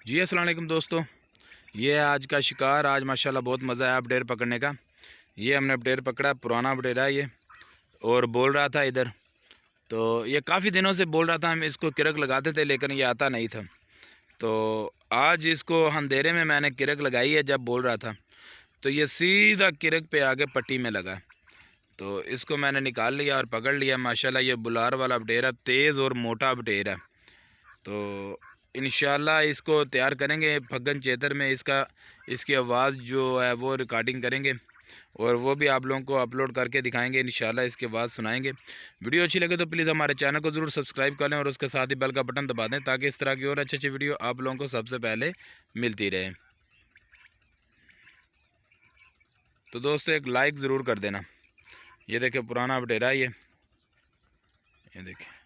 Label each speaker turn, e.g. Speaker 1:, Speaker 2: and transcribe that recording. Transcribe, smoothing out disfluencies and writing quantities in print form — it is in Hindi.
Speaker 1: जी अस्सलाम वालेकुम दोस्तों, ये आज का शिकार। आज माशाल्लाह बहुत मज़ा आया बटेर पकड़ने का। ये हमने बटेर पकड़ा, पुराना बटेरा है ये, और बोल रहा था इधर। तो ये काफ़ी दिनों से बोल रहा था, हम इसको किरक लगाते थे लेकिन ये आता नहीं था। तो आज इसको अंधेरे में मैंने किरक लगाई है। जब बोल रहा था तो ये सीधा किरक पे आके पट्टी में लगा। तो इसको मैंने निकाल लिया और पकड़ लिया। माशाल्लाह ये बुलार वाला बटेरा, तेज़ और मोटा बटेरा। तो इंशाल्लाह इसको तैयार करेंगे फग्गन चेतर में। इसकी आवाज़ जो है वो रिकॉर्डिंग करेंगे और वो भी आप लोगों को अपलोड करके दिखाएंगे। इंशाल्लाह इसकी आवाज़ सुनाएंगे। वीडियो अच्छी लगे तो प्लीज़ हमारे चैनल को ज़रूर सब्सक्राइब कर लें और उसके साथ ही बेल का बटन दबा दें, ताकि इस तरह की और अच्छी अच्छी वीडियो आप लोगों को सबसे पहले मिलती रहे। तो दोस्तों एक लाइक ज़रूर कर देना। ये देखें पुराना बटेरा, ये देखें।